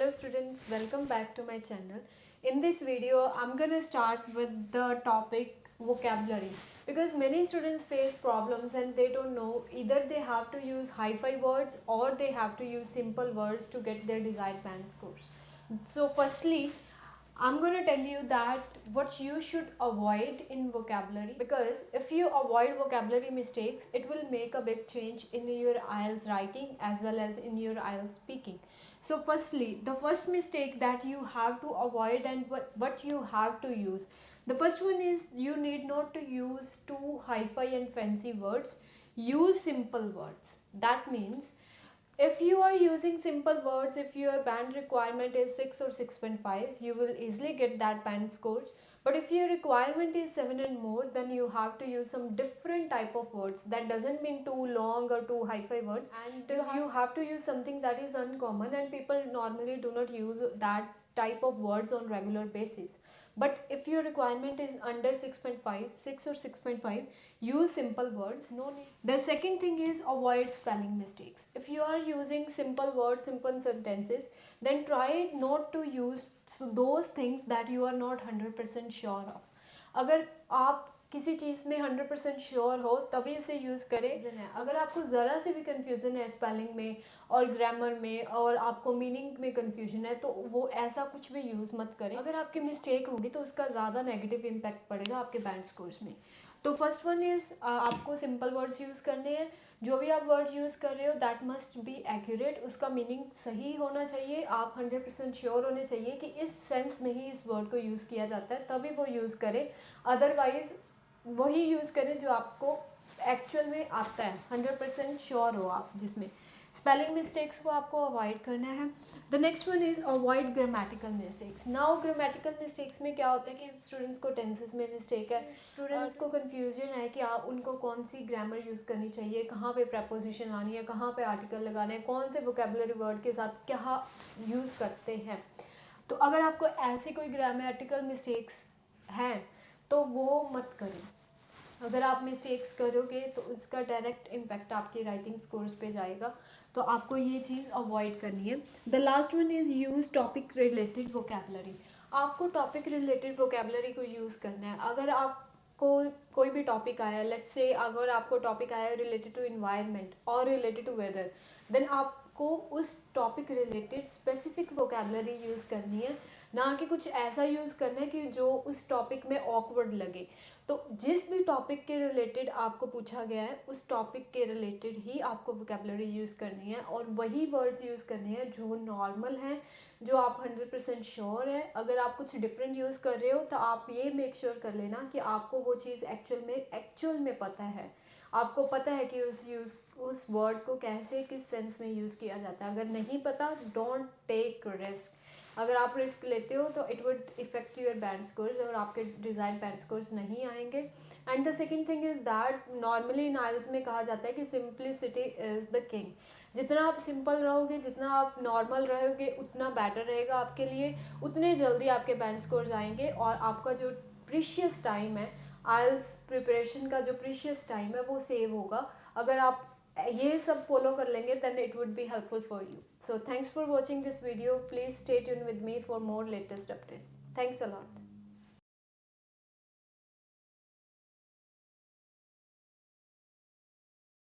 Hello students, welcome back to my channel. In this video, I'm gonna start with the topic vocabulary because many students face problems and they don't know either they have to use hi-fi words or they have to use simple words to get their desired band scores. So firstly, I'm going to tell you that what you should avoid in vocabulary, because if you avoid vocabulary mistakes, it will make a big change in your IELTS writing as well as in your IELTS speaking. So firstly, the first mistake that you have to avoid and what you have to use. The first one is you need not to use too hi-fi and fancy words. Use simple words. That means if you are using simple words, if your band requirement is 6 or 6.5, you will easily get that band scores. But if your requirement is 7 and more, then you have to use some different type of words. That doesn't mean too long or too hi-fi words. And you have to use something that is uncommon and people normally do not use that type of words on regular basis. But if your requirement is under 6.5, 6 or 6.5, use simple words. No need. The second thing is avoid spelling mistakes. If you are using simple words, simple sentences, then try not to use those things that you are not 100% sure of. अगर आप किसी चीज़ में 100% sure हो तभी उसे use करें. अगर आपको ज़रा से भी कन्फ्यूज़न है स्पेलिंग में और ग्रामर में और आपको मीनिंग में कन्फ्यूजन है तो वो ऐसा कुछ भी यूज़ मत करें. अगर आपकी मिस्टेक होगी तो उसका ज़्यादा नेगेटिव इम्पैक्ट पड़ेगा आपके बैंड स्कोर्स में. तो फर्स्ट वन इज़ आपको सिंपल वर्ड्स यूज़ करने हैं. जो भी आप वर्ड यूज़ कर रहे हो दैट मस्ट बी एक्यूरेट. उसका मीनिंग सही होना चाहिए. आप 100% श्योर होने चाहिए कि इस सेंस में ही इस वर्ड को यूज़ किया जाता है, तभी वो यूज़ करें. अदरवाइज़ वही यूज़ करें जो आपको एक्चुअल में आता है, 100% श्योर हो आप जिसमें. स्पेलिंग मिस्टेक्स को आपको अवॉइड करना है. The next one is avoid grammatical mistakes. Now grammatical mistakes में क्या होता है कि स्टूडेंट्स को टेंसेस में मिस्टेक है, स्टूडेंट्स को कन्फ्यूजन है कि आप उनको कौन सी ग्रामर यूज़ करनी चाहिए, कहाँ पे प्रपोजिशन आनी है, कहाँ पे आर्टिकल लगाना है, कौन से वोकेबुलरी वर्ड के साथ क्या यूज़ करते हैं. तो अगर आपको ऐसी कोई ग्रामेटिकल मिस्टेक्स हैं तो वो मत करें. अगर आप मिस्टेक्स करोगे तो उसका डायरेक्ट इम्पैक्ट आपकी राइटिंग स्कोर्स पे जाएगा. तो आपको ये चीज़ अवॉइड करनी है. The last one is use topic related vocabulary. आपको टॉपिक रिलेटेड वोकेबुलरी को यूज़ करना है. अगर आपको कोई भी टॉपिक आया, लेट्स से अगर आपको टॉपिक आया रिलेटेड टू इन्वायरमेंट और रिलेटेड टू वेदर, देन आपको उस topic related specific vocabulary use करनी है, ना कि कुछ ऐसा यूज़ करना है कि जो उस टॉपिक में ऑकवर्ड लगे. तो जिस भी टॉपिक के रिलेटेड आपको पूछा गया है उस टॉपिक के रिलेटेड ही आपको वोकेबुलरी यूज़ करनी है और वही वर्ड्स यूज़ करने हैं जो नॉर्मल हैं, जो आप 100% श्योर है. अगर आप कुछ डिफरेंट यूज़ कर रहे हो तो आप ये मेक श्योर कर लेना कि आपको वो चीज़ एक्चुअल में पता है. आपको पता है कि उस वर्ड को कैसे किस सेंस में यूज़ किया जाता है. अगर नहीं पता, डोंट टेक रिस्क. अगर आप रिस्क लेते हो तो it would affect your band scores और आपके डिज़ायर्ड बैंड स्कोर्स नहीं आएंगे. And the second thing is that normally in IELTS में कहा जाता है कि सिंपलिसिटी इज़ द किंग. जितना आप सिंपल रहोगे, जितना आप नॉर्मल रहोगे, उतना बेटर रहेगा आपके लिए. उतने जल्दी आपके बैंड स्कोर्स आएंगे और आपका जो प्रीशियस टाइम है, आइल्स प्रिपरेशन का जो प्रीशियस टाइम है वो सेव होगा. अगर आप ये सब फॉलो कर लेंगे then it would be helpful for you. So thanks for watching this video. Please stay tuned with me for more latest updates. Thanks a lot.